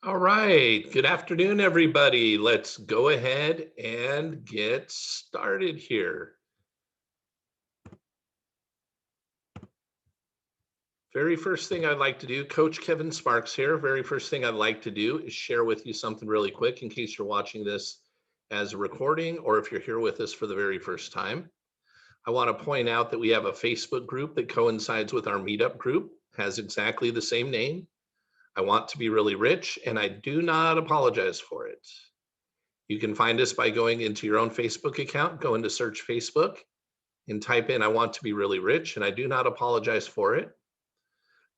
All right. Good afternoon, everybody. Let's go ahead and get started here. Very first thing I'd like to do, Coach Kevin Sparks here. Very first thing I'd like to do is share with you something really quick in case you're watching this as a recording or if you're here with us for the very first time. I want to point out that we have a Facebook group that coincides with our meetup group, has exactly the same name. I want to be really rich, and I do not apologize for it. You can find us by going into your own Facebook account, go into search Facebook and type in, I want to be really rich, and I do not apologize for it.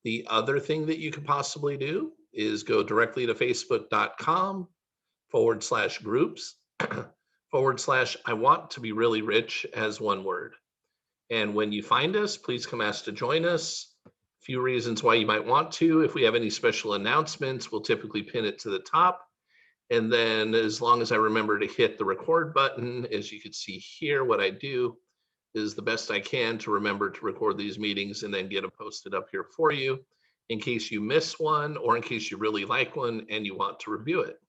The other thing that you could possibly do is go directly to facebook.com/groups / I want to be really rich as one word. And when you find us, please come ask to join us. A few reasons why you might want to. If we have any special announcements, we'll typically pin it to the top. And then as long as I remember to hit the record button, as you can see here, what I do is the best I can to remember to record these meetings and then get them posted up here for you in case you miss one or in case you really like one and you want to review it.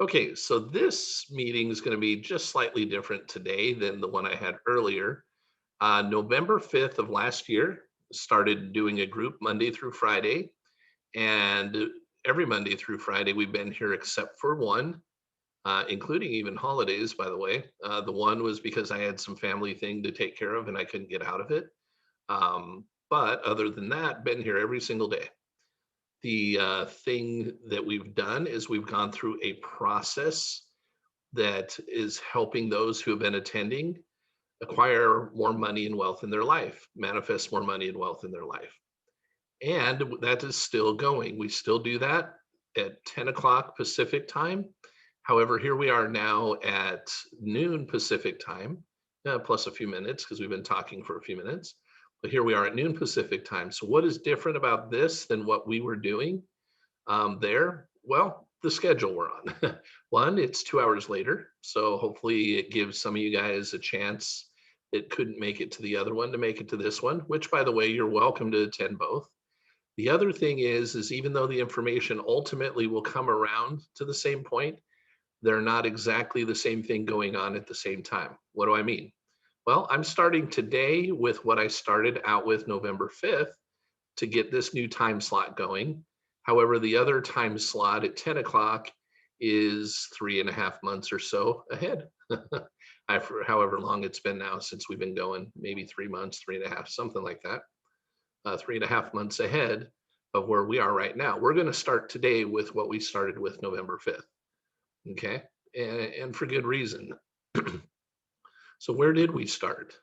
Okay, so this meeting is going to be just slightly different today than the one I had earlier. November 5th of last year, started doing a group Monday through Friday. And every Monday through Friday, we've been here except for one, including even holidays, by the way. The one was because I had some family thing to take care of and I couldn't get out of it. But other than that, been here every single day. The thing that we've done is we've gone through a process that is helping those who have been attending acquire more money and wealth in their life, manifest more money and wealth in their life. And that is still going. We still do that at 10 o'clock Pacific time. However, here we are now at noon Pacific time, plus a few minutes because we've been talking for a few minutes. But here we are at noon Pacific time. So what is different about this than what we were doing there? Well, the schedule we're on. One, it's 2 hours later. So hopefully it gives some of you guys a chance that couldn't make it to the other one to make it to this one, which by the way, you're welcome to attend both. The other thing is even though the information ultimately will come around to the same point, they're not exactly the same thing going on at the same time. What do I mean? Well, I'm starting today with what I started out with November 5th to get this new time slot going. However, the other time slot at 10 o'clock is 3.5 months or so ahead. For however long it's been now since we've been going, maybe 3 months, 3.5, something like that. 3.5 months ahead of where we are right now. We're going to start today with what we started with November 5th. Okay. And for good reason. So where did we start?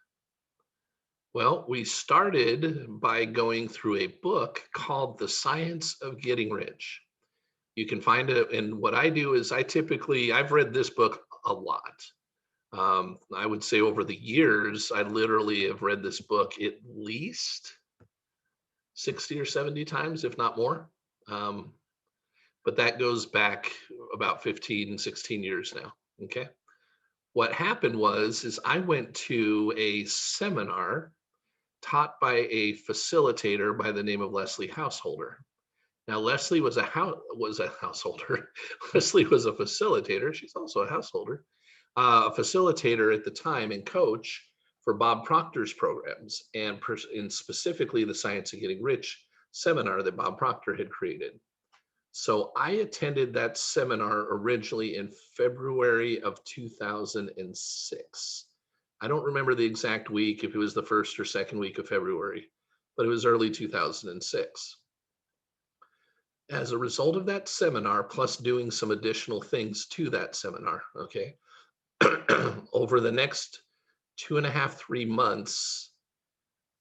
Well, we started by going through a book called The Science of Getting Rich. You can find it. And what I do is I've read this book a lot. I would say over the years, I literally have read this book at least 60 or 70 times, if not more. But that goes back about 15, 16 years now. Okay. What happened is I went to a seminar taught by a facilitator by the name of Leslie Householder. Now, Leslie was a householder. Leslie was a facilitator. She's also a householder, a facilitator at the time and coach for Bob Proctor's programs and specifically the Science of Getting Rich seminar that Bob Proctor had created. So I attended that seminar originally in February of 2006. I don't remember the exact week, if it was the first or second week of February, but it was early 2006. As a result of that seminar, plus doing some additional things to that seminar, okay, over the next 2.5, 3 months,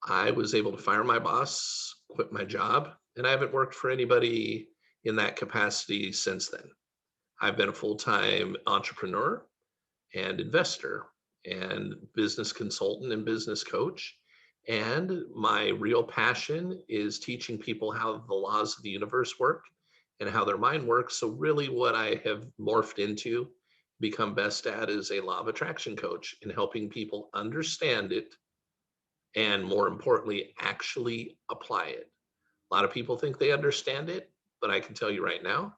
I was able to fire my boss, quit my job, and I haven't worked for anybody in that capacity since then. I've been a full-time entrepreneur and investor and business consultant and business coach. And my real passion is teaching people how the laws of the universe work and how their mind works. So really what I have morphed into, become best at, is a law of attraction coach in helping people understand it and, more importantly, actually apply it. A lot of people think they understand it, but I can tell you right now,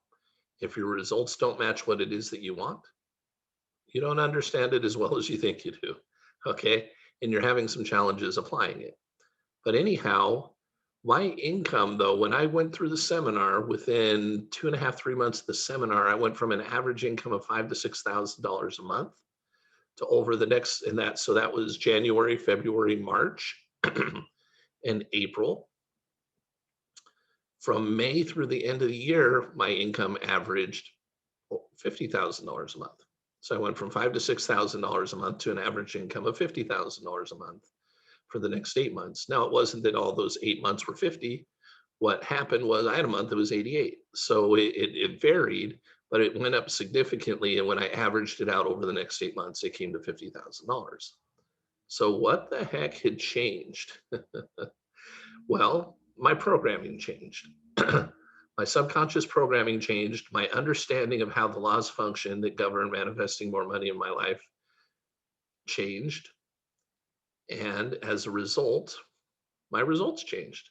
If your results don't match what it is that you want, you don't understand it as well as you think you do. Okay. And you're having some challenges applying it. But anyhow, my income, though, when I went through the seminar, within 2.5, 3 months of the seminar, I went from an average income of $5,000 to $6,000 a month to over the next, and that, so that was January, February, March, and April. From May through the end of the year, my income averaged $50,000 a month. So I went from $5,000 to $6,000 a month to an average income of $50,000 a month for the next 8 months. Now, it wasn't that all those 8 months were 50. What happened was I had a month that was 88. So it varied, but it went up significantly. And when I averaged it out over the next 8 months, it came to $50,000. So what the heck had changed? Well, my programming changed. My subconscious programming changed. My understanding of how the laws function that govern manifesting more money in my life changed. And as a result, my results changed.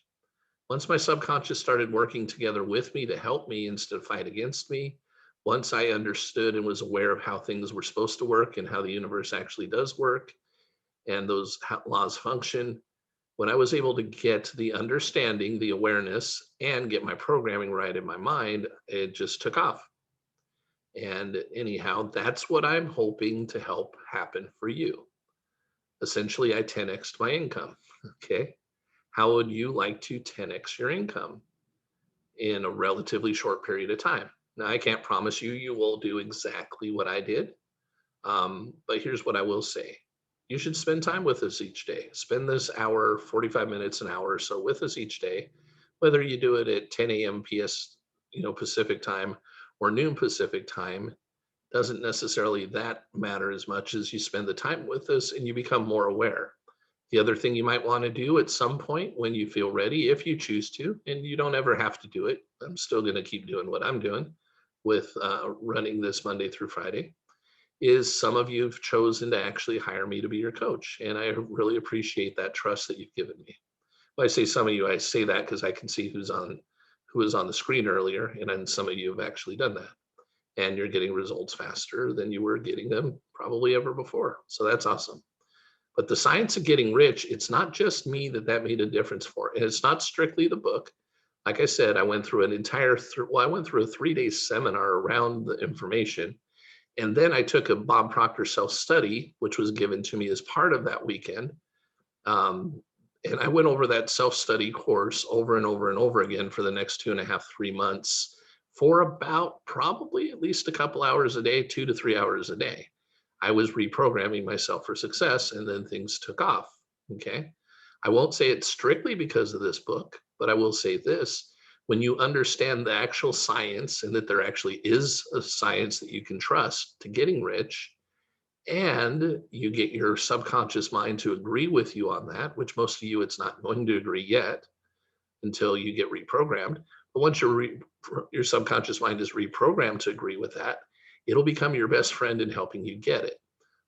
Once my subconscious started working together with me to help me instead of fight against me, once I understood and was aware of how things were supposed to work and how the universe actually does work and those laws function, when I was able to get the understanding, the awareness, and get my programming right in my mind, it just took off. And anyhow, that's what I'm hoping to help happen for you. Essentially, I 10x'd my income. Okay. How would you like to 10x your income in a relatively short period of time? Now, I can't promise you will do exactly what I did. But here's what I will say. You should spend time with us each day. Spend this hour, 45 minutes, an hour or so with us each day, whether you do it at 10 a.m. Pacific time or noon Pacific time. Doesn't necessarily that matter as much as you spend the time with us and you become more aware. The other thing you might want to do at some point when you feel ready, if you choose to, and you don't ever have to do it, I'm still going to keep doing what I'm doing with running this Monday through Friday, is some of you have chosen to actually hire me to be your coach. And I really appreciate that trust that you've given me. When I say some of you, I say that because I can see who was on the screen earlier, and then some of you have actually done that. And you're getting results faster than you were getting them probably ever before. So that's awesome. But the science of getting rich, it's not just me that made a difference for. And it's not strictly the book. Like I said, I went through a 3-day seminar around the information. And then I took a Bob Proctor self-study, which was given to me as part of that weekend. And I went over that self-study course over and over and over again for the next 2.5, 3 months for about probably at least a couple hours a day, 2 to 3 hours a day. I was reprogramming myself for success, and then things took off. Okay. I won't say it's strictly because of this book, but I will say this. When you understand the actual science and that there actually is a science that you can trust to getting rich, and you get your subconscious mind to agree with you on that, which most of you, it's not going to agree yet until you get reprogrammed. But once your subconscious mind is reprogrammed to agree with that, it'll become your best friend in helping you get it.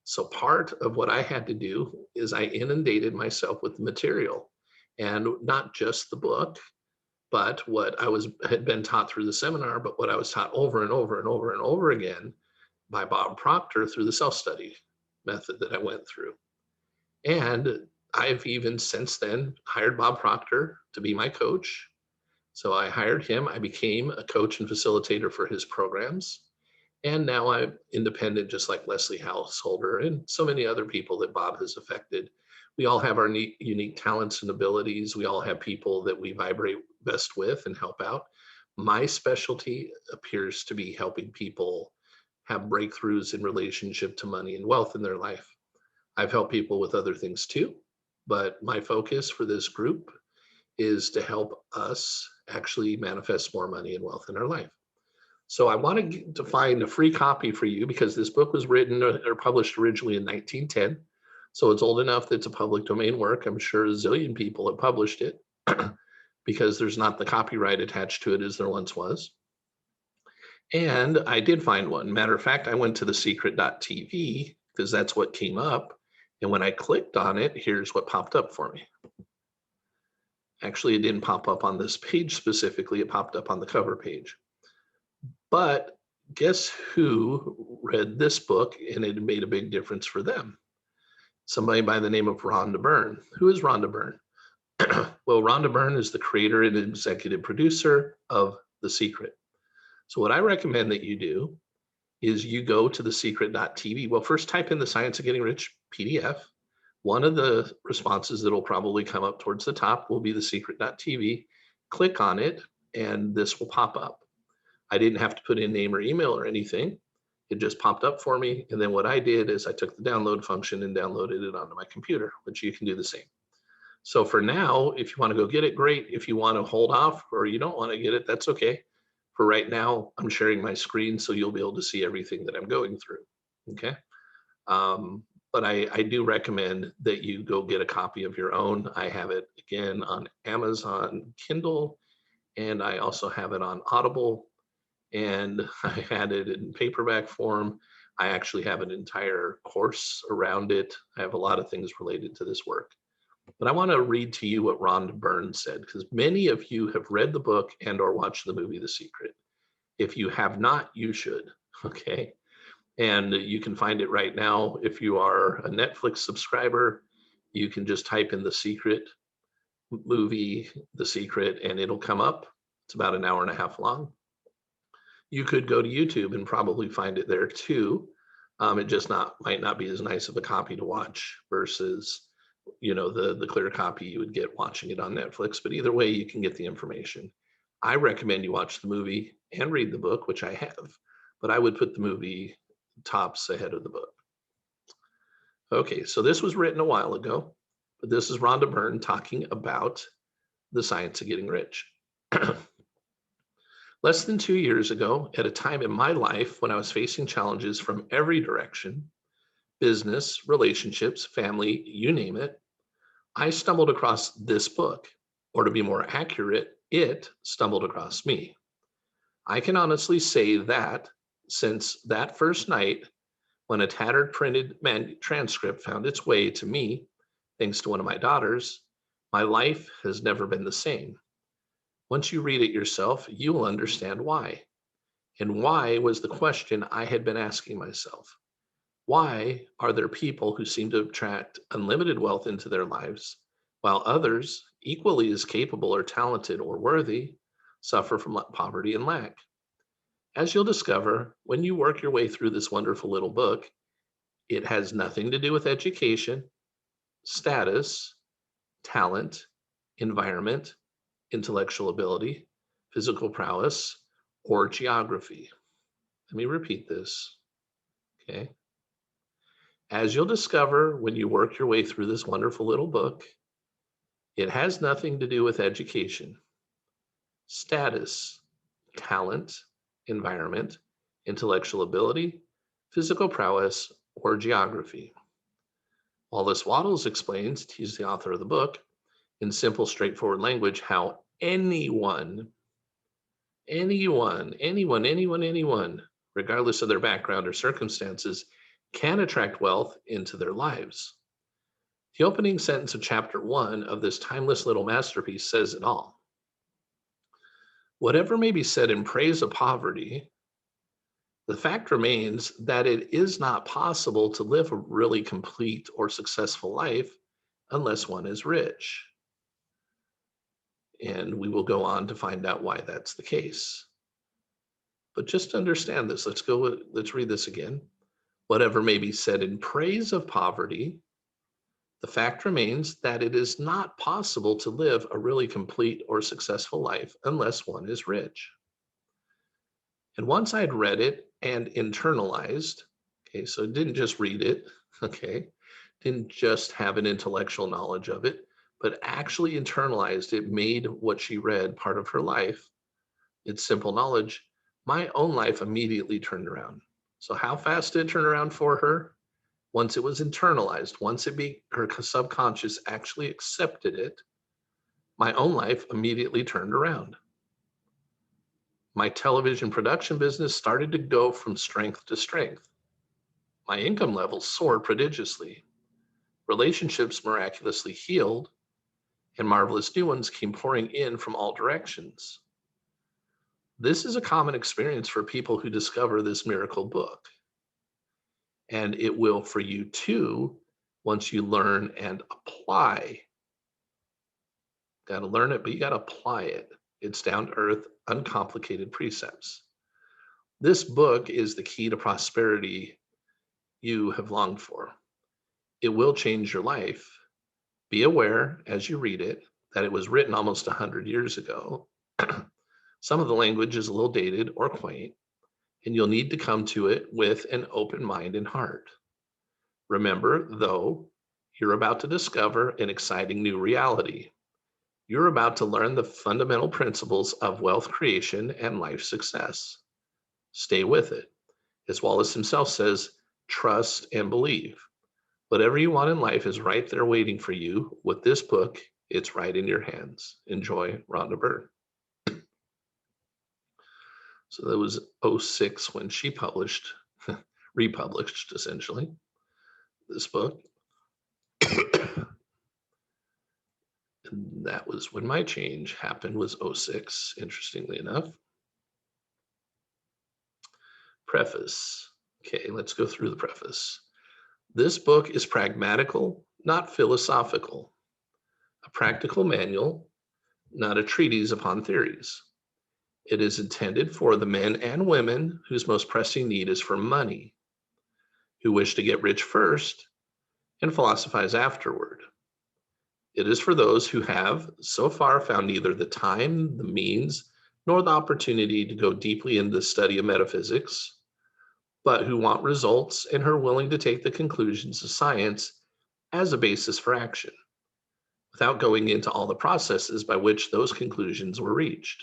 So part of what I had to do is I inundated myself with material, and not just the book, but what had been taught through the seminar, but what I was taught over and over and over and over again by Bob Proctor through the self-study method that I went through. And I've even since then hired Bob Proctor to be my coach. So I hired him. I became a coach and facilitator for his programs. And now I'm independent, just like Leslie Householder and so many other people that Bob has affected. We all have our unique talents and abilities. We all have people that we vibrate best with and help out. My specialty appears to be helping people have breakthroughs in relationship to money and wealth in their life. I've helped people with other things too, but my focus for this group is to help us actually manifest more money and wealth in our life. So I wanted to find a free copy for you because this book was written or published originally in 1910. So it's old enough that it's a public domain work. I'm sure a zillion people have published it because there's not the copyright attached to it as there once was. And I did find one. Matter of fact, I went to thesecret.tv because that's what came up. And when I clicked on it, here's what popped up for me. Actually, it didn't pop up on this page specifically. It popped up on the cover page. But guess who read this book and it made a big difference for them? Somebody by the name of Rhonda Byrne. Who is Rhonda Byrne? Well, Rhonda Byrne is the creator and executive producer of The Secret. So what I recommend that you do is you go to thesecret.tv. Well, first type in the Science of Getting Rich PDF. One of the responses that'll probably come up towards the top will be thesecret.tv. Click on it and this will pop up. I didn't have to put in name or email or anything. It just popped up for me. And then what I did is I took the download function and downloaded it onto my computer, which you can do the same. So for now, if you want to go get it, great. If you want to hold off or you don't want to get it, that's okay. For right now, I'm sharing my screen so you'll be able to see everything that I'm going through. Okay. But I do recommend that you go get a copy of your own. I have it again on Amazon Kindle, and I also have it on Audible, and I had it in paperback form. I actually have an entire course around it. I have a lot of things related to this work. But I want to read to you what Rhonda Byrne said, because many of you have read the book and or watched the movie The Secret. If you have not, you should, okay? And you can find it right now. If you are a Netflix subscriber, you can just type in The Secret movie, The Secret, and it'll come up. It's about an hour and a half long. You could go to YouTube and probably find it there too. It just might not be as nice of a copy to watch versus the clear copy you would get watching it on Netflix. But either way, you can get the information. I recommend you watch the movie and read the book, which I have, but I would put the movie tops ahead of the book. Okay, so this was written a while ago, but this is Rhonda Byrne talking about the science of getting rich. Less than 2 years ago, at a time in my life when I was facing challenges from every direction, business, relationships, family, you name it, I stumbled across this book, or to be more accurate, it stumbled across me. I can honestly say that since that first night, when a tattered printed transcript found its way to me, thanks to one of my daughters, my life has never been the same. Once you read it yourself, you will understand why. And why was the question I had been asking myself. Why are there people who seem to attract unlimited wealth into their lives, while others, equally as capable or talented or worthy, suffer from poverty and lack? As you'll discover, when you work your way through this wonderful little book, it has nothing to do with education, status, talent, environment, intellectual ability, physical prowess, or geography. Let me repeat this, okay? As you'll discover when you work your way through this wonderful little book, it has nothing to do with education, status, talent, environment, intellectual ability, physical prowess, or geography. Wallace Wattles explains, he's the author of the book, in simple, straightforward language, how anyone, regardless of their background or circumstances, can attract wealth into their lives. The opening sentence of chapter 1 of this timeless little masterpiece says it all. Whatever may be said in praise of poverty, the fact remains that it is not possible to live a really complete or successful life unless one is rich. And we will go on to find out why that's the case. But just to understand this, let's read this again. Whatever may be said in praise of poverty, the fact remains that it is not possible to live a really complete or successful life unless one is rich. And once I'd read it and internalized, okay, so didn't just read it, okay, didn't just have an intellectual knowledge of it, but actually internalized it, made what she read part of her life, it's simple knowledge, my own life immediately turned around. So how fast did it turn around for her? Once it was internalized, once her subconscious actually accepted it, my own life immediately turned around. My television production business started to go from strength to strength. My income levels soared prodigiously. Relationships miraculously healed, and marvelous new ones came pouring in from all directions. This is a common experience for people who discover this miracle book. And it will for you too once you learn and apply. Got to learn it, but you got to apply it. It's down to earth, uncomplicated precepts. This book is the key to prosperity you have longed for. It will change your life. Be aware as you read it that it was written almost 100 years ago. Some of the language is a little dated or quaint, and you'll need to come to it with an open mind and heart. Remember, though, you're about to discover an exciting new reality. You're about to learn the fundamental principles of wealth creation and life success. Stay with it. As Wallace himself says, trust and believe. Whatever you want in life is right there waiting for you. With this book, it's right in your hands. Enjoy, Rhonda Byrne. So that was 06 when she published, republished essentially, this book. And that was when my change happened, was 06, interestingly enough. Preface. Okay, let's go through the preface. This book is pragmatical, not philosophical. A practical manual, not a treatise upon theories. It is intended for the men and women whose most pressing need is for money, who wish to get rich first and philosophize afterward. It is for those who have so far found neither the time, the means, nor the opportunity to go deeply into the study of metaphysics, but who want results and are willing to take the conclusions of science as a basis for action, without going into all the processes by which those conclusions were reached.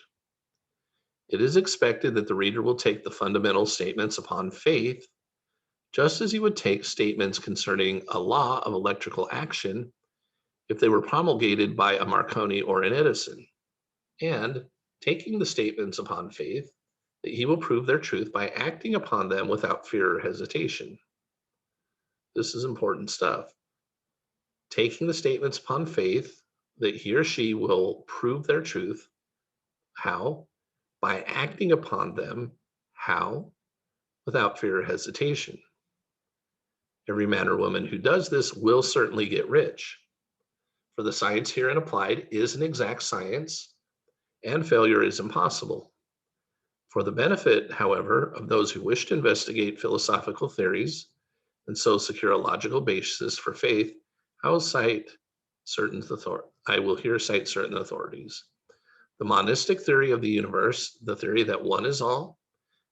It is expected that the reader will take the fundamental statements upon faith, just as he would take statements concerning a law of electrical action if they were promulgated by a Marconi or an Edison, and taking the statements upon faith that he will prove their truth by acting upon them without fear or hesitation. This is important stuff. Taking the statements upon faith that he or she will prove their truth. How? By acting upon them. How? Without fear or hesitation. Every man or woman who does this will certainly get rich. For the science herein applied is an exact science, and failure is impossible. For the benefit, however, of those who wish to investigate philosophical theories and so secure a logical basis for faith, I will here cite certain authorities. The monistic theory of the universe, the theory that one is all,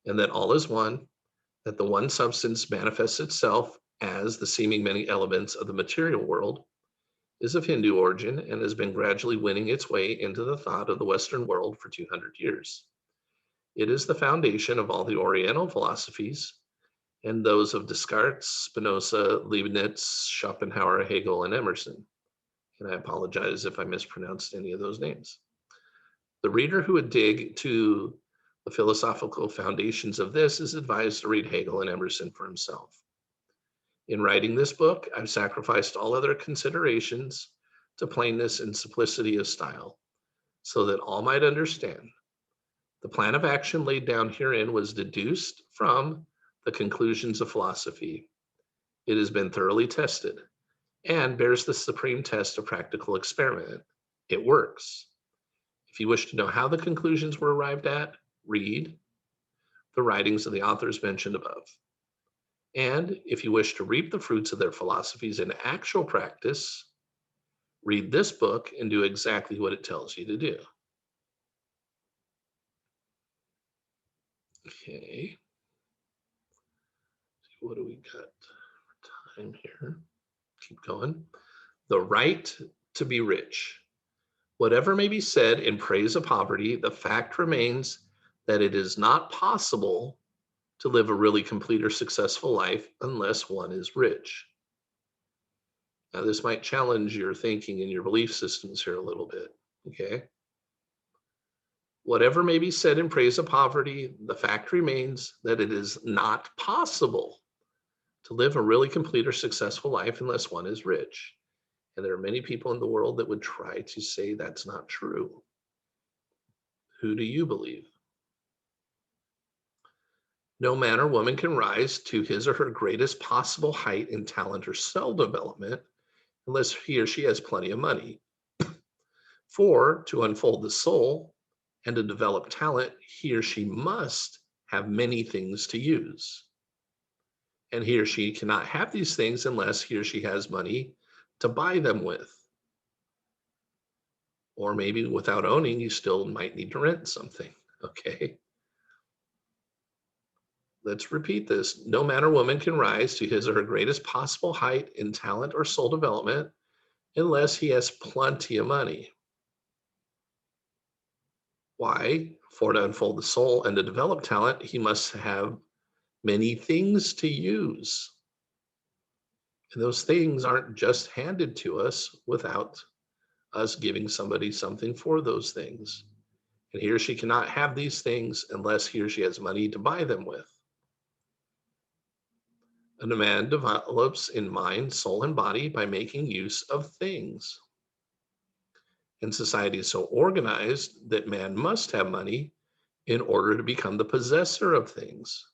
and that all is one, that the one substance manifests itself as the seeming many elements of the material world, is of Hindu origin and has been gradually winning its way into the thought of the Western world for 200 years. It is the foundation of all the Oriental philosophies and those of Descartes, Spinoza, Leibniz, Schopenhauer, Hegel, and Emerson. And I apologize if I mispronounced any of those names. The reader who would dig to the philosophical foundations of this is advised to read Hegel and Emerson for himself. In writing this book, I've sacrificed all other considerations to plainness and simplicity of style, so that all might understand. The plan of action laid down herein was deduced from the conclusions of philosophy. It has been thoroughly tested and bears the supreme test of practical experiment. It works. If you wish to know how the conclusions were arrived at, read the writings of the authors mentioned above. And if you wish to reap the fruits of their philosophies in actual practice, read this book and do exactly what it tells you to do. Okay. What do we got for time here? Keep going. The right to be rich. Whatever may be said in praise of poverty, the fact remains that it is not possible to live a really complete or successful life unless one is rich. Now, this might challenge your thinking and your belief systems here a little bit, okay? Whatever may be said in praise of poverty, the fact remains that it is not possible to live a really complete or successful life unless one is rich. And there are many people in the world that would try to say that's not true. Who do you believe? No man or woman can rise to his or her greatest possible height in talent or skill development unless he or she has plenty of money. For to unfold the soul and to develop talent, he or she must have many things to use. And he or she cannot have these things unless he or she has money to buy them with. Or maybe without owning, you still might need to rent something. Okay. Let's repeat this. No man or woman can rise to his or her greatest possible height in talent or soul development unless he has plenty of money. Why? For to unfold the soul and to develop talent, he must have many things to use. And those things aren't just handed to us without us giving somebody something for those things. And he or she cannot have these things unless he or she has money to buy them with. And a man develops in mind, soul, and body by making use of things. And society is so organized that man must have money in order to become the possessor of things.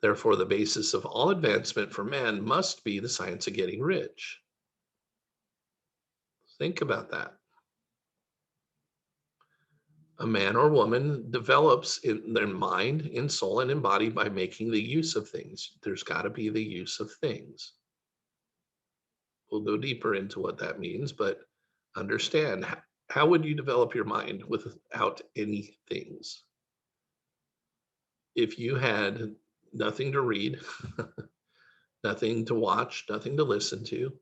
Therefore, the basis of all advancement for man must be the science of getting rich. Think about that. A man or woman develops in their mind, in soul, and in body by making the use of things. There's got to be the use of things. We'll go deeper into what that means, but understand how would you develop your mind without any things? If you had nothing to read, nothing to watch, nothing to listen to,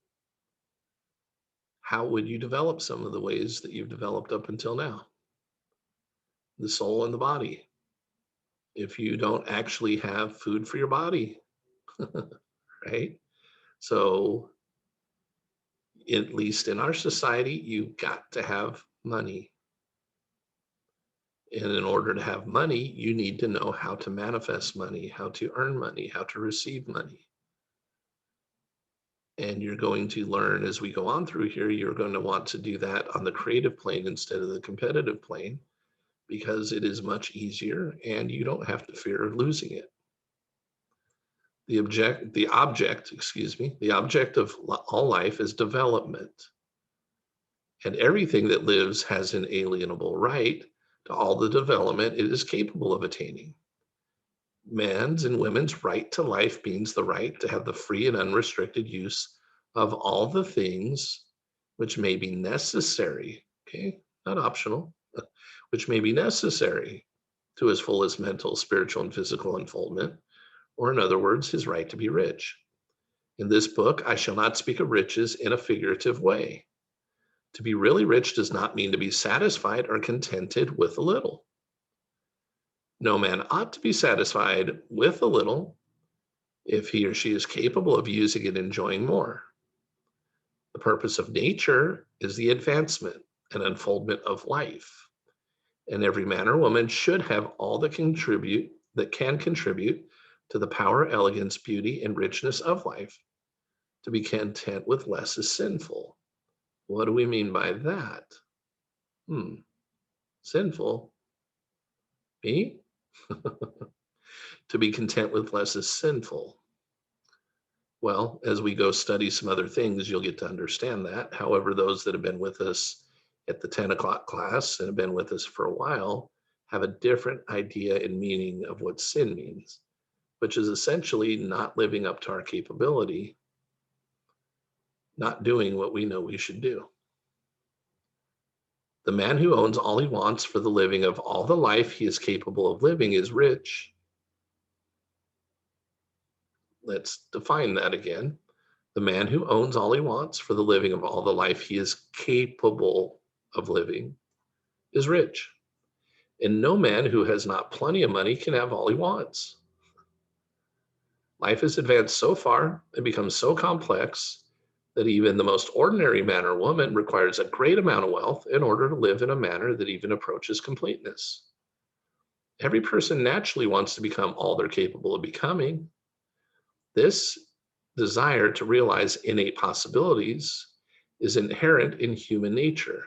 how would you develop some of the ways that you've developed up until now? The soul and the body. If you don't actually have food for your body, right? So, at least in our society, you've got to have money. And in order to have money, you need to know how to manifest money, how to earn money, how to receive money. And you're going to learn as we go on through here, you're going to want to do that on the creative plane instead of the competitive plane because it is much easier and you don't have to fear losing it. The object of all life is development. And everything that lives has an alienable right to all the development it is capable of attaining. Man's and women's right to life means the right to have the free and unrestricted use of all the things which may be necessary, okay, not optional, which may be necessary to his fullest mental, spiritual, and physical unfoldment, or in other words, his right to be rich. In this book, I shall not speak of riches in a figurative way. To be really rich does not mean to be satisfied or contented with a little. No man ought to be satisfied with a little if he or she is capable of using and enjoying more. The purpose of nature is the advancement and unfoldment of life. And every man or woman should have all that can contribute to the power, elegance, beauty, and richness of life. To be content with less is sinful. What do we mean by that? Sinful? Me? To be content with less is sinful. Well, as we go study some other things, you'll get to understand that. However, those that have been with us at the 10 o'clock class and have been with us for a while have a different idea and meaning of what sin means, which is essentially not living up to our capability, not doing what we know we should do. The man who owns all he wants for the living of all the life he is capable of living is rich. Let's define that again. The man who owns all he wants for the living of all the life he is capable of living is rich. And no man who has not plenty of money can have all he wants. Life has advanced so far and become so complex that even the most ordinary man or woman requires a great amount of wealth in order to live in a manner that even approaches completeness. Every person naturally wants to become all they're capable of becoming. This desire to realize innate possibilities is inherent in human nature.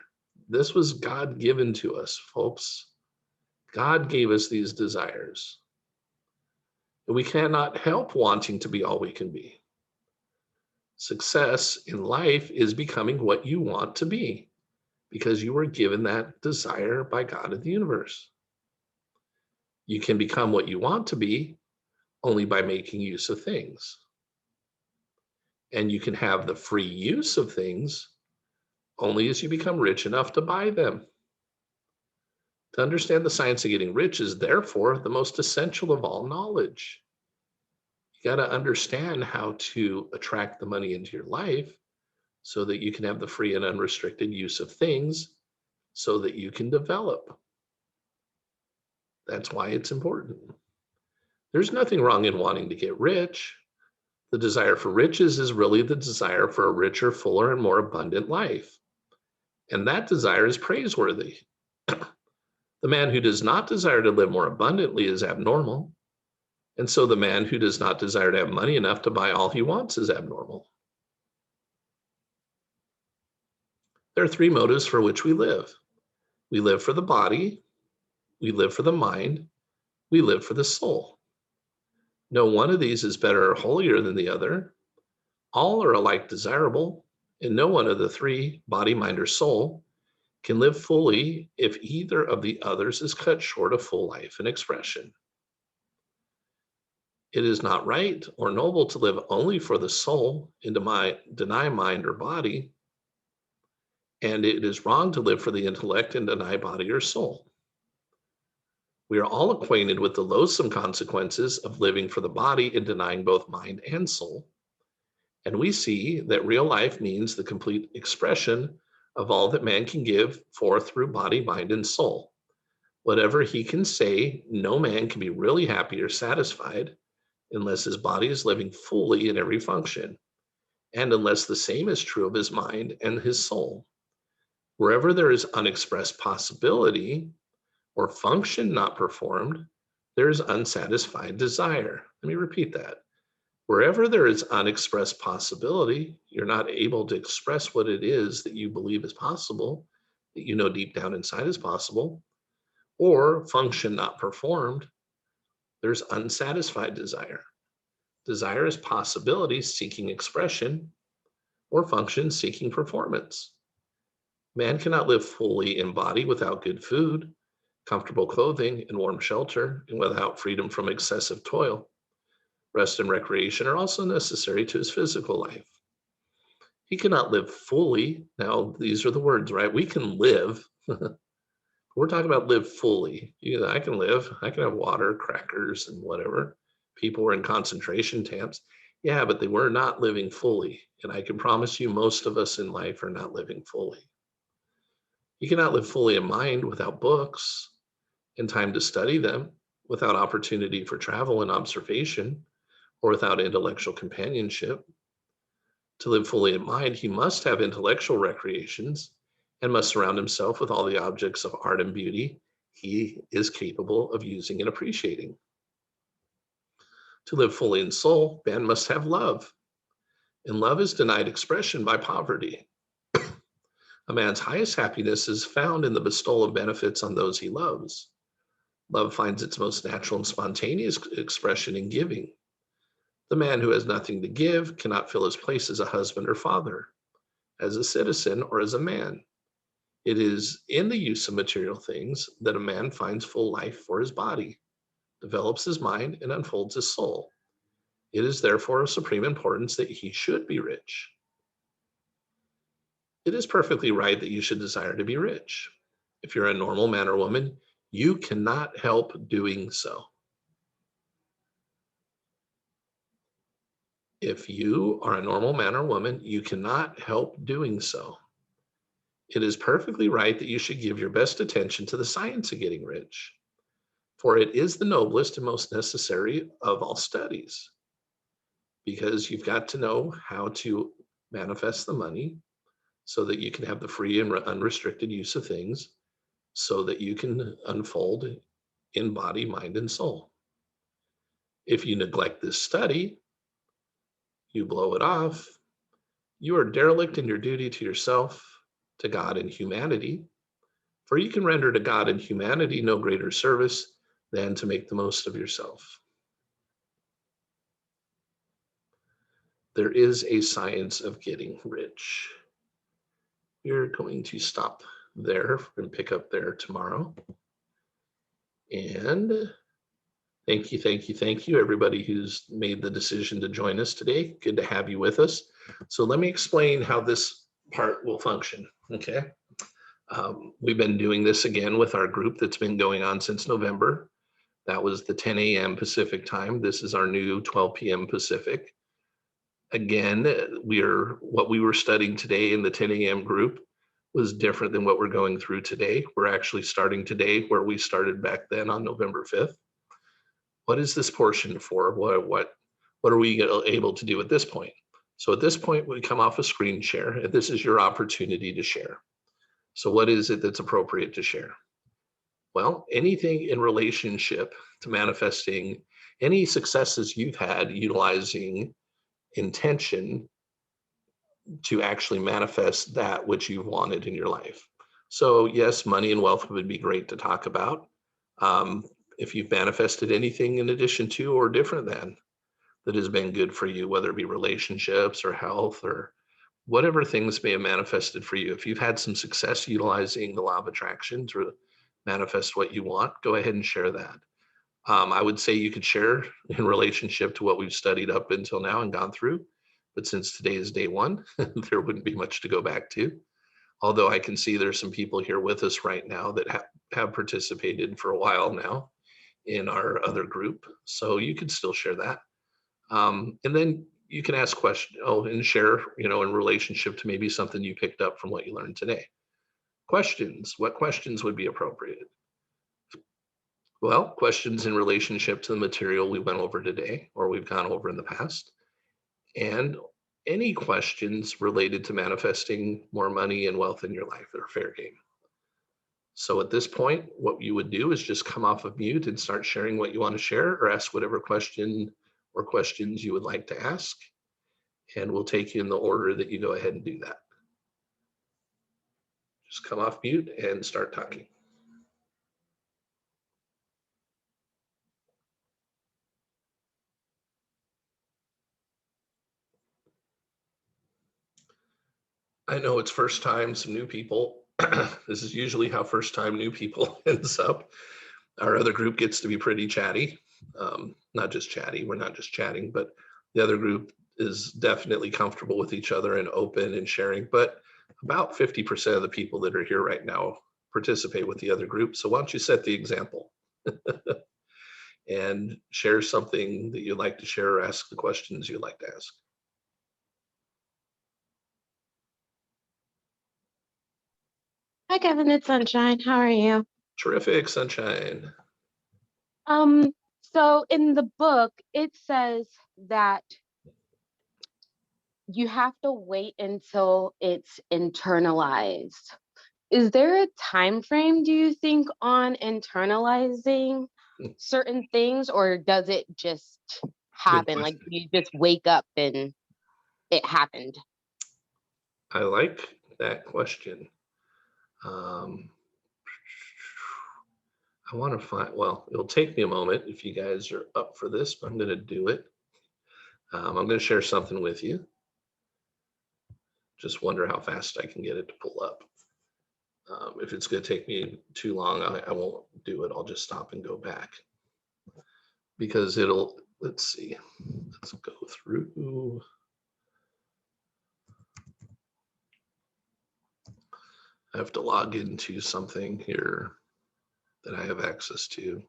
This was God given to us, folks. God gave us these desires. and we cannot help wanting to be all we can be. Success in life is becoming what you want to be because you were given that desire by God of the universe. You can become what you want to be only by making use of things. And you can have the free use of things only as you become rich enough to buy them. To understand the science of getting rich is therefore the most essential of all knowledge. You got to understand how to attract the money into your life so that you can have the free and unrestricted use of things so that you can develop. That's why it's important. There's nothing wrong in wanting to get rich. The desire for riches is really the desire for a richer, fuller, and more abundant life. And that desire is praiseworthy. The man who does not desire to live more abundantly is abnormal. And so the man who does not desire to have money enough to buy all he wants is abnormal. There are three motives for which we live. We live for the body, we live for the mind, we live for the soul. No one of these is better or holier than the other. All are alike desirable, and no one of the three, body, mind, or soul, can live fully if either of the others is cut short of full life and expression. It is not right or noble to live only for the soul and to deny mind or body, and it is wrong to live for the intellect and deny body or soul. We are all acquainted with the loathsome consequences of living for the body and denying both mind and soul. And we see that real life means the complete expression of all that man can give forth through body, mind, and soul. Whatever he can say, no man can be really happy or satisfied unless his body is living fully in every function, and unless the same is true of his mind and his soul. Wherever there is unexpressed possibility or function not performed, there is unsatisfied desire. Let me repeat that. Wherever there is unexpressed possibility, you're not able to express what it is that you believe is possible, that you know deep down inside is possible, or function not performed, there's unsatisfied desire. Desire is possibility seeking expression, or function seeking performance. Man cannot live fully in body without good food, comfortable clothing, and warm shelter, and without freedom from excessive toil. Rest and recreation are also necessary to his physical life. He cannot live fully. Now, these are the words, right? We can live. We're talking about live fully. I can live. I can have water, crackers, and whatever. People were in concentration camps. Yeah, but they were not living fully. And I can promise you, most of us in life are not living fully. You cannot live fully in mind without books and time to study them, without opportunity for travel and observation, or without intellectual companionship. To live fully in mind, he must have intellectual recreations and must surround himself with all the objects of art and beauty he is capable of using and appreciating. To live fully in soul, man must have love, and love is denied expression by poverty. A man's highest happiness is found in the bestowal of benefits on those he loves. Love finds its most natural and spontaneous expression in giving. The man who has nothing to give cannot fill his place as a husband or father, as a citizen, or as a man. It is in the use of material things that a man finds full life for his body, develops his mind, and unfolds his soul. It is therefore of supreme importance that he should be rich. It is perfectly right that you should desire to be rich. If you're a normal man or woman, you cannot help doing so. If you are a normal man or woman, you cannot help doing so. It is perfectly right that you should give your best attention to the science of getting rich, for it is the noblest and most necessary of all studies, because you've got to know how to manifest the money so that you can have the free and unrestricted use of things, so that you can unfold in body, mind, and soul. If you neglect this study, you blow it off, you are derelict in your duty to yourself, to God and humanity, for you can render to God and humanity no greater service than to make the most of yourself. there is a science of getting rich. We're going to stop there and pick up there tomorrow. And thank you, everybody who's made the decision to join us today. Good to have you with us. So let me explain how this part will function, okay? We've been doing this again with our group that's been going on since November. That was the 10 a.m. Pacific time. This is our new 12 p.m. Pacific. Again, what we were studying today in the 10 a.m. group was different than what we're going through today. We're actually starting today where we started back then on November 5th. What is this portion for? What are we able to do at this point? So at this point, we come off a screen share, and this is your opportunity to share. So what is it that's appropriate to share? Well, anything in relationship to manifesting any successes you've had utilizing intention to actually manifest that which you've wanted in your life. So yes, money and wealth would be great to talk about. If you've manifested anything in addition to or different than that has been good for you, whether it be relationships or health or whatever things may have manifested for you. If you've had some success utilizing the law of attraction to manifest what you want, go ahead and share that. I would say you could share in relationship to what we've studied up until now and gone through. But since today is day one, there wouldn't be much to go back to. Although I can see there's some people here with us right now that have participated for a while now in our other group. So you could still share that. And then you can ask questions and share, in relationship to maybe something you picked up from what you learned today. Questions, what questions would be appropriate? Well, questions in relationship to the material we went over today or we've gone over in the past. And any questions related to manifesting more money and wealth in your life are fair game. So at this point, what you would do is just come off of mute and start sharing what you want to share or ask whatever question or questions you would like to ask. And we'll take you in the order that you go ahead and do that. Just come off mute and start talking. I know it's first time, some new people. This is usually how first time new people ends up. Our other group gets to be pretty chatty. Not just chatty, we're not just chatting, but the other group is definitely comfortable with each other and open and sharing. But about 50% of the people that are here right now participate with the other group. So why don't you set the example and share something that you'd like to share or ask the questions you'd like to ask. Hi, Kevin. It's Sunshine. How are you? Terrific, Sunshine. So in the book, it says that you have to wait until it's internalized. Is there a time frame, do you think, on internalizing certain things, or does it just happen? Like you just wake up and it happened? I like that question. I want to find, well, it'll take me a moment if you guys are up for this, but I'm going to do it. I'm going to share something with you. Just wonder how fast I can get it to pull up. If it's going to take me too long, I won't do it. I'll just stop and go back. Because let's see, let's go through. I have to log into something here that I have access to.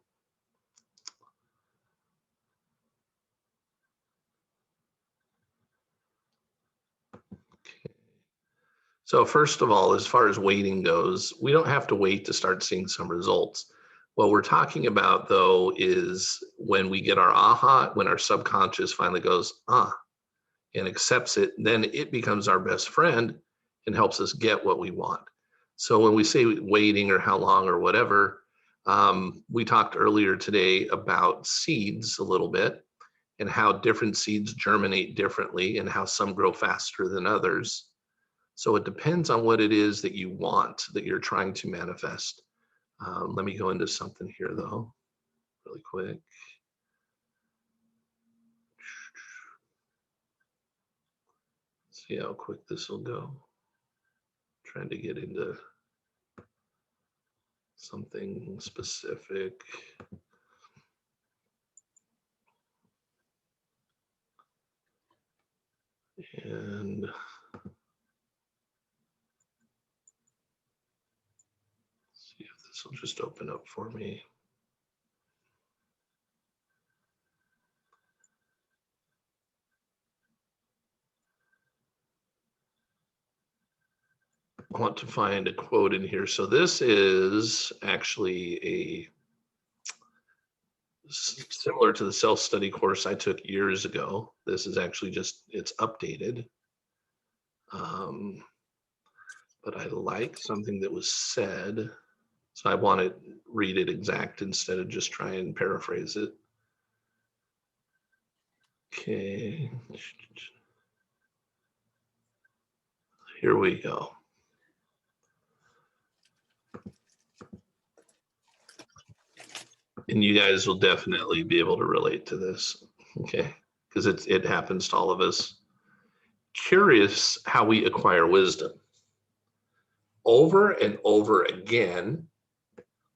Okay. So first of all, as far as waiting goes, we don't have to wait to start seeing some results. What we're talking about though is when we get our aha, when our subconscious finally goes, and accepts it, then it becomes our best friend and helps us get what we want. So when we say waiting or how long or whatever, we talked earlier today about seeds a little bit and how different seeds germinate differently and how some grow faster than others. So it depends on what it is that you want, that you're trying to manifest. Let me go into something here though, really quick. See how quick this will go. Trying to get into something specific. And see if this will just open up for me. I want to find a quote in here. So this is actually a similar to the self-study course I took years ago. This is actually just, it's updated. But I like something that was said. So I want to read it exact instead of just try and paraphrase it. Okay. Here we go. And you guys will definitely be able to relate to this, okay? Because it happens to all of us. Curious how we acquire wisdom. Over and over again,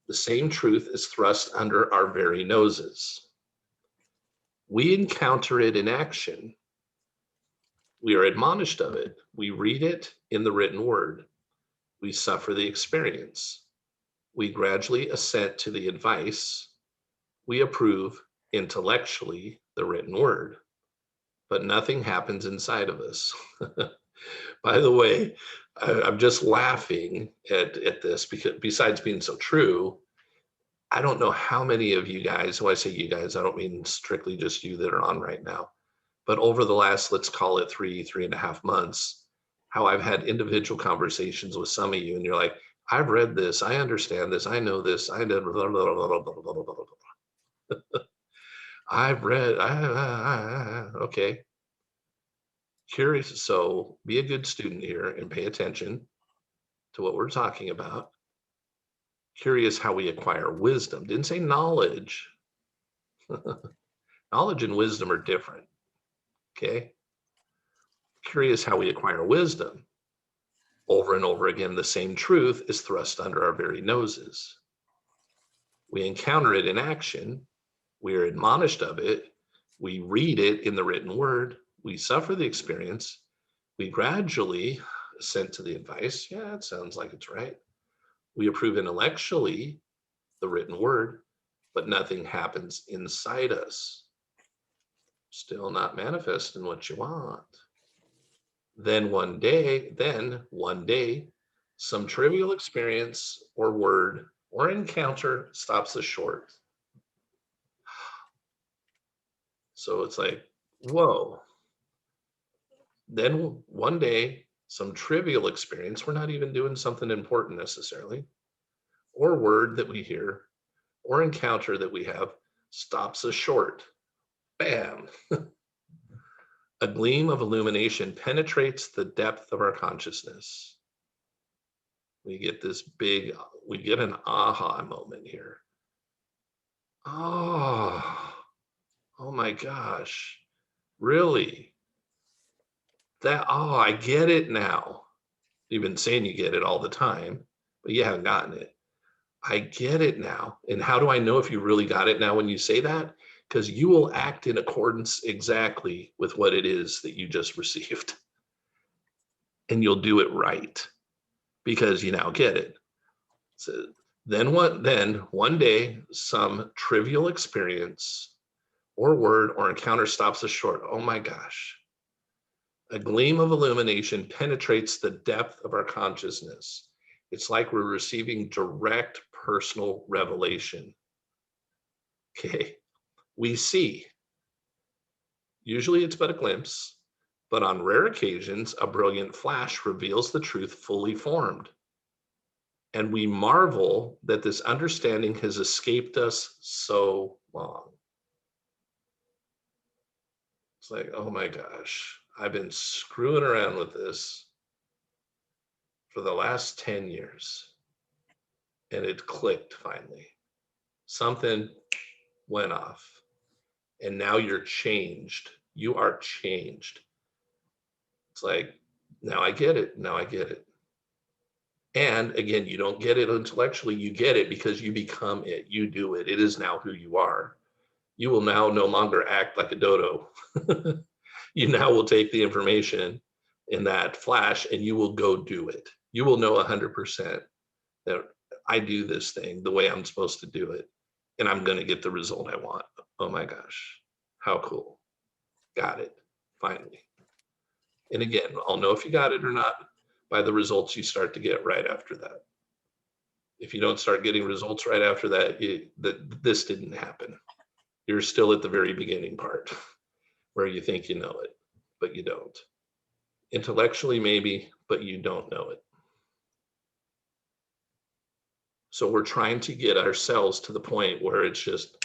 the same truth is thrust under our very noses. We encounter it in action. We are admonished of it. We read it in the written word. We suffer the experience. We gradually assent to the advice. We approve intellectually the written word, but nothing happens inside of us. By the way, I'm just laughing at this because besides being so true, I don't know how many of you guys, when I say you guys, I don't mean strictly just you that are on right now, but over the last, let's call it 3.5 months, how I've had individual conversations with some of you and you're like, I've read this, I understand this, I know this, I did, I've read, okay. Curious, so be a good student here and pay attention to what we're talking about. Curious how we acquire wisdom. Didn't say knowledge. Knowledge and wisdom are different, okay? Curious how we acquire wisdom. Over and over again, the same truth is thrust under our very noses. We encounter it in action. We are admonished of it. We read it in the written word. We suffer the experience. We gradually assent to the advice. Yeah, it sounds like it's right. We approve intellectually the written word, but nothing happens inside us. Still not manifesting what you want. Then one day, some trivial experience or word or encounter stops us short. So it's like, whoa. Then one day, some trivial experience, we're not even doing something important necessarily, or word that we hear or encounter that we have stops us short. Bam. A gleam of illumination penetrates the depth of our consciousness. We get an aha moment here. Oh my gosh, really? I get it now. You've been saying you get it all the time, but you haven't gotten it. I get it now. And how do I know if you really got it now when you say that? Because you will act in accordance exactly with what it is that you just received. And you'll do it right because you now get it. So then one day, some trivial experience or word or encounter stops us short. Oh my gosh. A gleam of illumination penetrates the depth of our consciousness. It's like we're receiving direct personal revelation. Okay. We see. Usually it's but a glimpse, but on rare occasions, a brilliant flash reveals the truth fully formed. And we marvel that this understanding has escaped us so long. It's like, oh my gosh, I've been screwing around with this for the last 10 years. And it clicked finally. Something went off. And now you're changed. You are changed. It's like, Now I get it. Now I get it. And again, you don't get it intellectually. You get it because you become it. You do it. It is now who you are. You will now no longer act like a dodo. You now will take the information in that flash and you will go do it. You will know 100% that I do this thing the way I'm supposed to do it, and I'm going to get the result I want. Oh my gosh, how cool. Got it, finally. And again, I'll know if you got it or not by the results you start to get right after that. If you don't start getting results right after that, this didn't happen. You're still at the very beginning part where you think you know it, but you don't. Intellectually, maybe, but you don't know it. So we're trying to get ourselves to the point where it's just,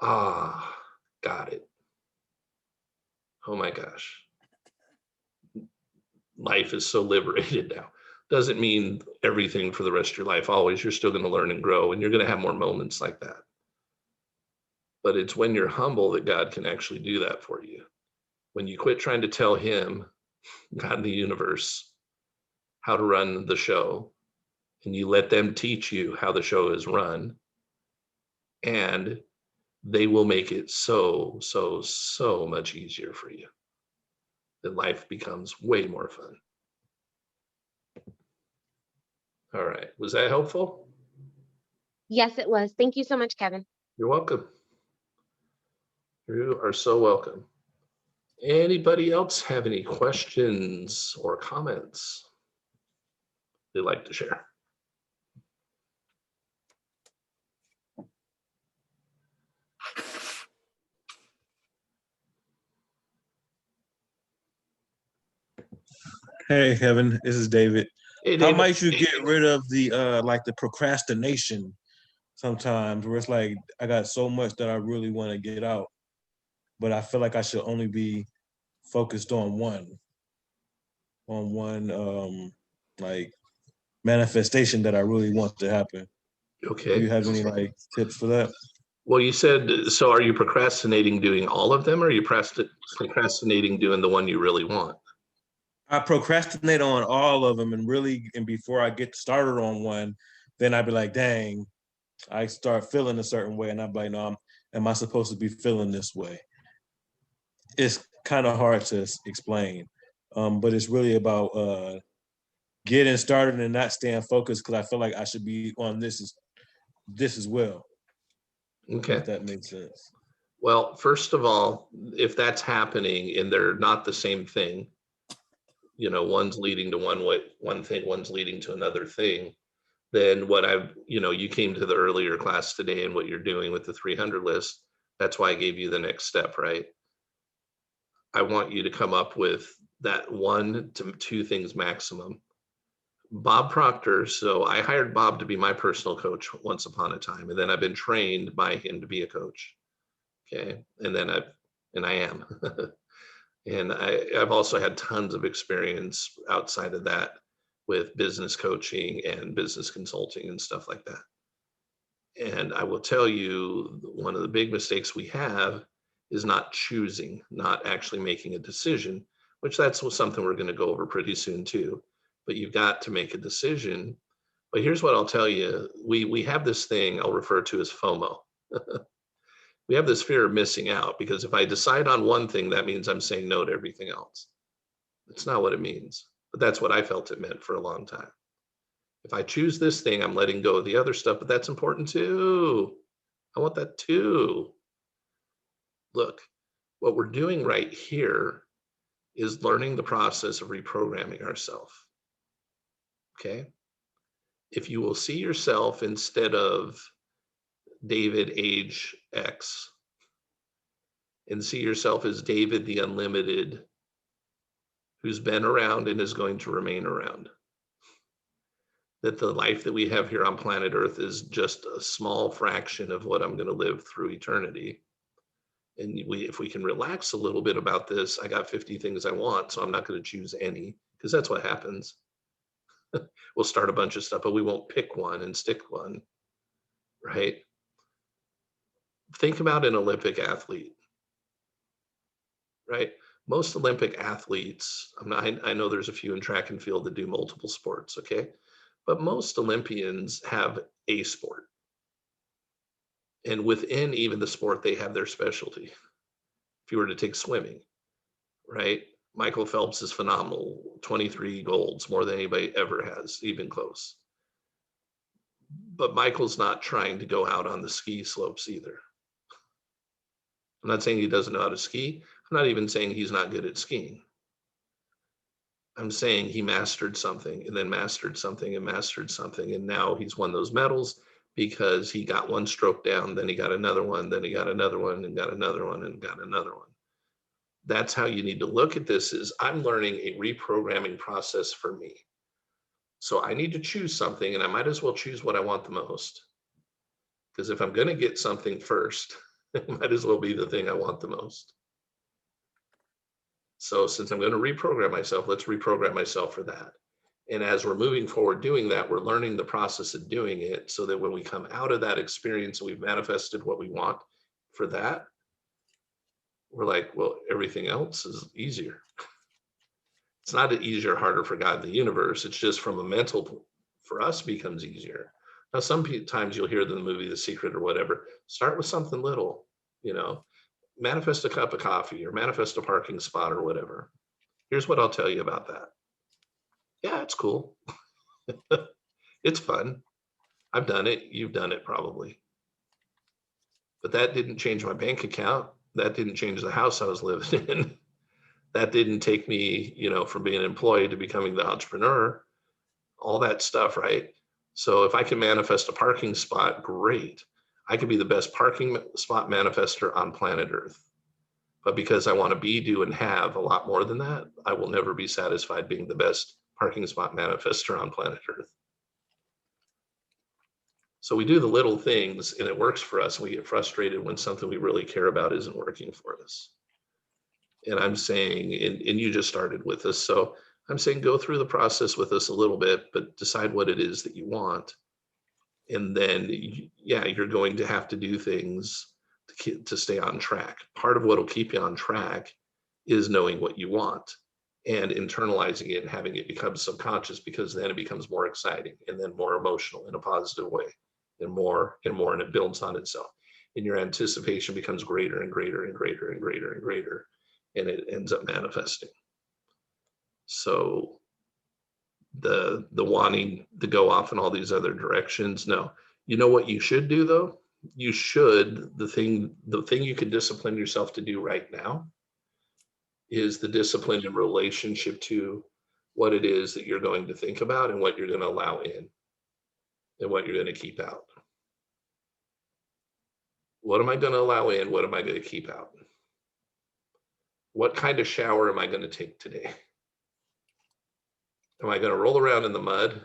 got it. Oh my gosh. Life is so liberated now. Doesn't mean everything for the rest of your life always. You're still going to learn and grow, and you're going to have more moments like that. But it's when you're humble that God can actually do that for you. When you quit trying to tell him, God in the universe, how to run the show, and you let them teach you how the show is run, and they will make it so much easier for you. Then life becomes way more fun. All right, was that helpful? Yes, it was. Thank you so much, Kevin. You're welcome. You are so welcome. Anybody else have any questions or comments they'd like to share? Hey, Kevin, this is David. Hey, How David. might you get rid of the like the procrastination sometimes where it's like I got so much that I really want to get out, but I feel like I should only be focused on one like manifestation that I really want to happen. Do Okay. you have any like tips for that? Well, you said, so are you procrastinating doing all of them, or are you procrastinating doing the one you really want? I procrastinate on all of them and before I get started on one, then I'd be like, dang, I start feeling a certain way and I'm like, no, am I supposed to be feeling this way? It's kind of hard to explain, but it's really about getting started and not staying focused because I feel like I should be on this as well. Okay. If that makes sense. Well, first of all, if that's happening and they're not the same thing, one's leading to one thing, one's leading to another thing, then you came to the earlier class today and what you're doing with the 300 list, that's why I gave you the next step, right? I want you to come up with that 1 to 2 things maximum. Bob Proctor, so I hired Bob to be my personal coach once upon a time, and then I've been trained by him to be a coach. Okay, and I am. And I've also had tons of experience outside of that with business coaching and business consulting and stuff like that. And I will tell you, one of the big mistakes we have is not choosing, not actually making a decision, which that's something we're going to go over pretty soon too. But you've got to make a decision. But here's what I'll tell you. We have this thing I'll refer to as FOMO. We have this fear of missing out because if I decide on one thing, that means I'm saying no to everything else. That's not what it means, but that's what I felt it meant for a long time. If I choose this thing, I'm letting go of the other stuff, but that's important too. I want that too. Look, what we're doing right here is learning the process of reprogramming ourselves. Okay? If you will see yourself instead of David age X and see yourself as David the Unlimited, who's been around and is going to remain around. That the life that we have here on planet Earth is just a small fraction of what I'm going to live through eternity. And if we can relax a little bit about this, I got 50 things I want, so I'm not going to choose any, because that's what happens. We'll start a bunch of stuff, but we won't pick one and stick one, right? Think about an Olympic athlete, right? most Olympic athletes, I know there's a few in track and field that do multiple sports, okay? But most Olympians have a sport. And within even the sport, they have their specialty. If you were to take swimming, right? Michael Phelps is phenomenal, 23 golds, more than anybody ever has, even close. But Michael's not trying to go out on the ski slopes either. I'm not saying he doesn't know how to ski. I'm not even saying he's not good at skiing. I'm saying he mastered something and then mastered something and mastered something. And now he's won those medals because he got one stroke down, then he got another one, then he got another one and got another one and got another one. That's how you need to look at this. Is I'm learning a reprogramming process for me. So I need to choose something, and I might as well choose what I want the most. Because if I'm going to get something first, it might as well be the thing I want the most. So since I'm going to reprogram myself, let's reprogram myself for that. And as we're moving forward doing that, we're learning the process of doing it so that when we come out of that experience, we've manifested what we want for that. We're like, well, everything else is easier. It's not easier or harder for God in the universe. It's just from a mental, for us, becomes easier. Now, sometimes you'll hear the movie The Secret or whatever. Start with something little, manifest a cup of coffee or manifest a parking spot or whatever. Here's what I'll tell you about that. Yeah, it's cool. It's fun. I've done it. You've done it probably. But that didn't change my bank account. That didn't change the house I was living in. That didn't take me, from being an employee to becoming the entrepreneur, all that stuff, right? So if I can manifest a parking spot, great. I could be the best parking spot manifester on planet Earth. But because I want to be, do, and have a lot more than that, I will never be satisfied being the best parking spot manifester on planet Earth. So we do the little things and it works for us. And we get frustrated when something we really care about isn't working for us. And I'm saying, and you just started with us. So I'm saying, go through the process with us a little bit, but decide what it is that you want. And then, you're going to have to do things to stay on track. Part of what will keep you on track is knowing what you want and internalizing it and having it become subconscious, because then it becomes more exciting and then more emotional in a positive way and more and more, and it builds on itself. And your anticipation becomes greater and greater and greater and greater and greater, and it ends up manifesting. So the wanting to go off in all these other directions, no. You know what you should do though? You should, the thing you can discipline yourself to do right now is the discipline in relationship to what it is that you're going to think about and what you're going to allow in and what you're going to keep out. What am I going to allow in? What am I going to keep out? What kind of shower am I going to take today? Am I going to roll around in the mud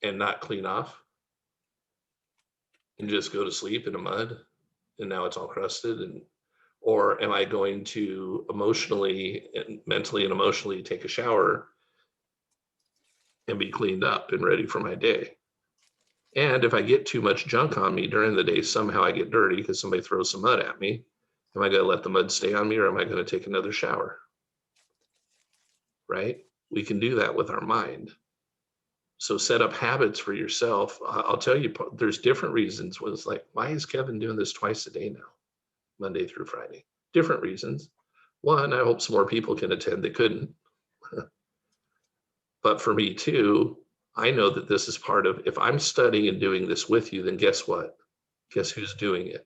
and not clean off and just go to sleep in the mud and now it's all crusted? Or am I going to emotionally and mentally and emotionally take a shower and be cleaned up and ready for my day? And if I get too much junk on me during the day, somehow I get dirty because somebody throws some mud at me, am I going to let the mud stay on me, or am I going to take another shower? Right? We can do that with our mind. So set up habits for yourself. I'll tell you, there's different reasons. It's like, why is Kevin doing this twice a day now, Monday through Friday? Different reasons. One, I hope some more people can attend that couldn't. But for me too, I know that this is part of, if I'm studying and doing this with you, then guess what? Guess who's doing it?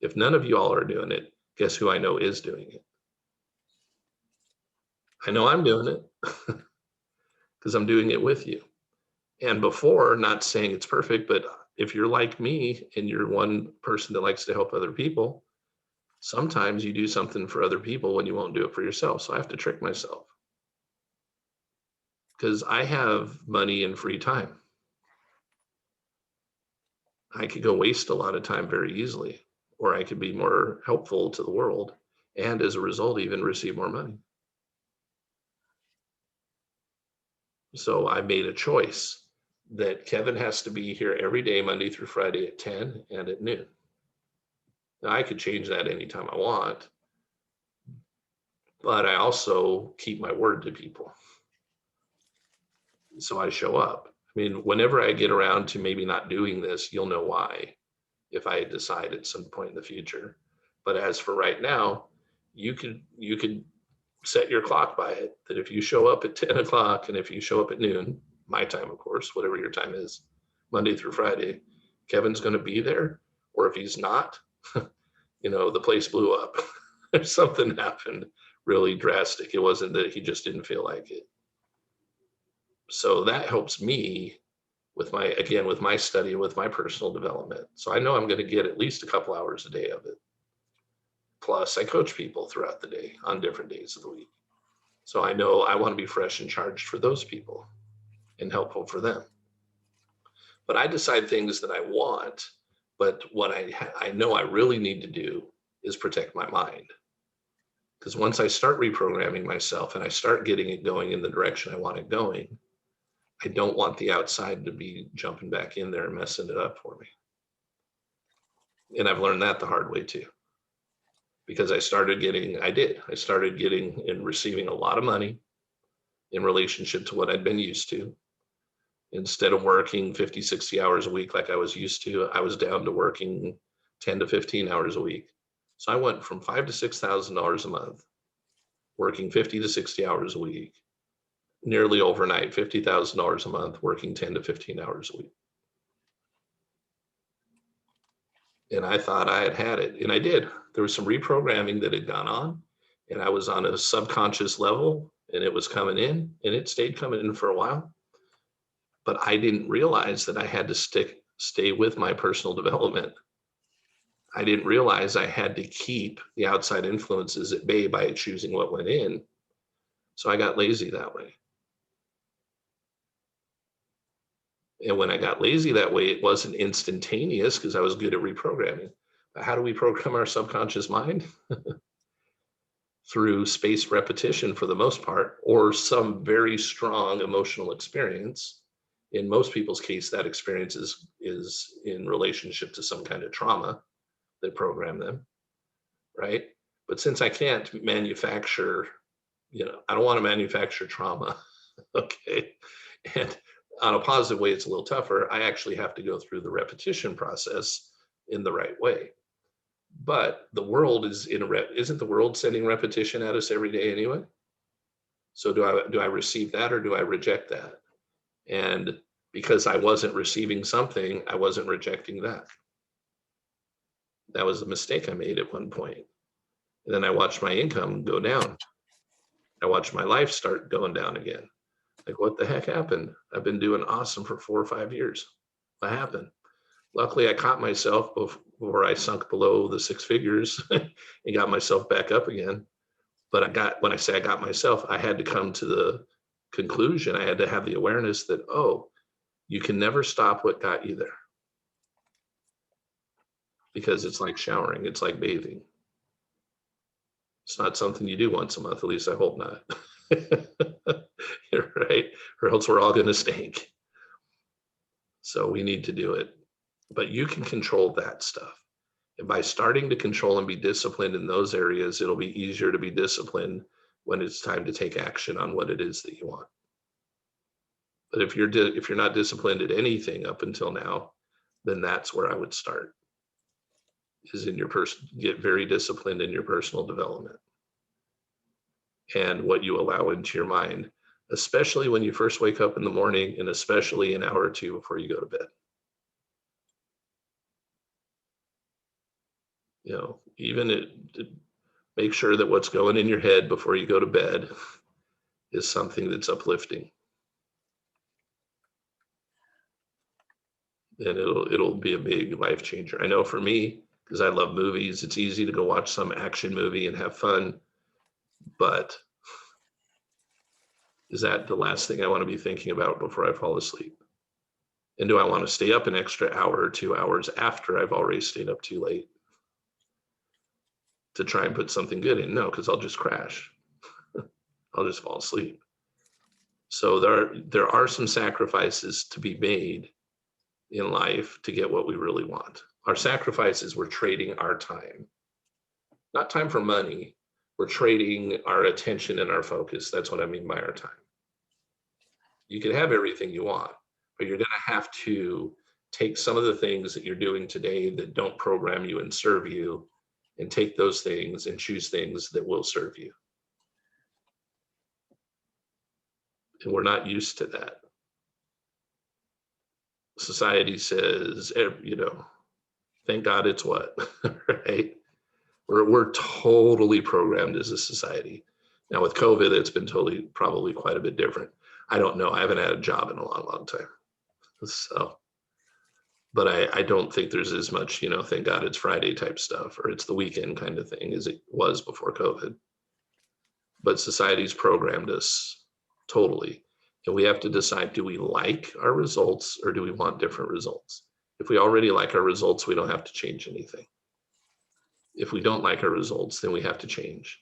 If none of you all are doing it, guess who I know is doing it? I know I'm doing it because I'm doing it with you. And before, not saying it's perfect, but if you're like me and you're one person that likes to help other people, sometimes you do something for other people when you won't do it for yourself. So I have to trick myself because I have money and free time. I could go waste a lot of time very easily, or I could be more helpful to the world and as a result, even receive more money. So I made a choice that Kevin has to be here every day, Monday through Friday at 10 and at noon. Now I could change that anytime I want, but I also keep my word to people. So I show up. I mean, whenever I get around to maybe not doing this, you'll know why if I decide at some point in the future. But as for right now, you could set your clock by it, that if you show up at 10 o'clock and if you show up at noon, my time, of course, whatever your time is, Monday through Friday, Kevin's going to be there. Or if he's not, the place blew up. Something happened really drastic. It wasn't that he just didn't feel like it. So that helps me with my study and with my personal development. So I know I'm going to get at least a couple hours a day of it. Plus I coach people throughout the day on different days of the week. So I know I want to be fresh and charged for those people and helpful for them. But I decide things that I want, but what I know I really need to do is protect my mind. Because once I start reprogramming myself and I start getting it going in the direction I want it going, I don't want the outside to be jumping back in there and messing it up for me. And I've learned that the hard way too. Because I started getting and receiving a lot of money in relationship to what I'd been used to. Instead of working 50, 60 hours a week like I was used to, I was down to working 10 to 15 hours a week. So I went from $5,000 to $6,000 a month, working 50 to 60 hours a week, nearly overnight, $50,000 a month, working 10 to 15 hours a week. And I thought I had it, and I did. There was some reprogramming that had gone on, and I was on a subconscious level, and it was coming in, and it stayed coming in for a while. But I didn't realize that I had to stay with my personal development. I didn't realize I had to keep the outside influences at bay by choosing what went in. So I got lazy that way. And when I got lazy that way, it wasn't instantaneous because I was good at reprogramming. But how do we program our subconscious mind? Through spaced repetition for the most part, or some very strong emotional experience. In most people's case, that experience is in relationship to some kind of trauma that programmed them, right? But since I can't manufacture, I don't want to manufacture trauma, okay? And on a positive way, it's a little tougher. I actually have to go through the repetition process in the right way. But the world isn't the world sending repetition at us every day anyway? So do I receive that or do I reject that? And because I wasn't receiving something, I wasn't rejecting that. That was a mistake I made at one point. And then I watched my income go down. I watched my life start going down again. Like, what the heck happened? I've been doing awesome for 4 or 5 years. What happened? Luckily, I caught myself before I sunk below the 6 figures and got myself back up again. But when I say I got myself, I had to come to the conclusion. I had to have the awareness that, you can never stop what got you there. Because it's like showering, it's like bathing. It's not something you do once a month, at least I hope not. Right? Or else we're all going to stink. So we need to do it. But you can control that stuff. And by starting to control and be disciplined in those areas, it'll be easier to be disciplined when it's time to take action on what it is that you want. But if you're not disciplined at anything up until now, then that's where I would start. Is in get very disciplined in your personal development and what you allow into your mind, especially when you first wake up in the morning and especially an hour or two before you go to bed. Even make sure that what's going in your head before you go to bed is something that's uplifting. And it'll be a big life changer. I know for me, because I love movies, it's easy to go watch some action movie and have fun. But is that the last thing I want to be thinking about before I fall asleep? And do I want to stay up an extra hour or 2 hours after I've already stayed up too late to try and put something good in? No, because I'll just crash. I'll just fall asleep. So there are some sacrifices to be made in life to get what we really want. Our sacrifices, we're trading our time. Not time for money. We're trading our attention and our focus. That's what I mean by our time. You can have everything you want, but you're going to have to take some of the things that you're doing today that don't program you and serve you, and take those things and choose things that will serve you. And we're not used to that. Society says, you know, thank God it's what, right? We're totally programmed as a society. Now with COVID, it's been probably quite a bit different. I don't know. I haven't had a job in a long, long time. So, but I don't think there's as much, you know, thank God it's Friday type stuff, or it's the weekend kind of thing as it was before COVID. But society's programmed us totally. And we have to decide, do we like our results or do we want different results? If we already like our results, we don't have to change anything. If we don't like our results, then we have to change.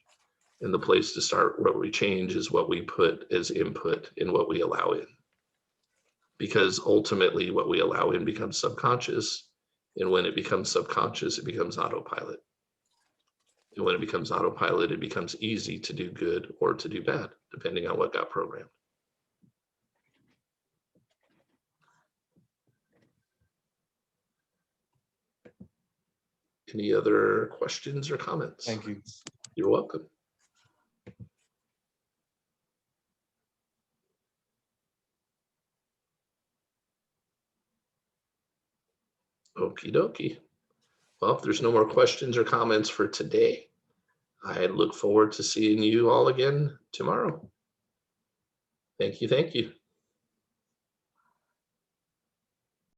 And the place to start where we change is what we put as input and what we allow in. Because ultimately what we allow in becomes subconscious. And when it becomes subconscious, it becomes autopilot. And when it becomes autopilot, it becomes easy to do good or to do bad, depending on what got programmed. Any other questions or comments? Thank you. You're welcome. Okie dokie. Well, if there's no more questions or comments for today, I look forward to seeing you all again tomorrow. Thank you. Thank you.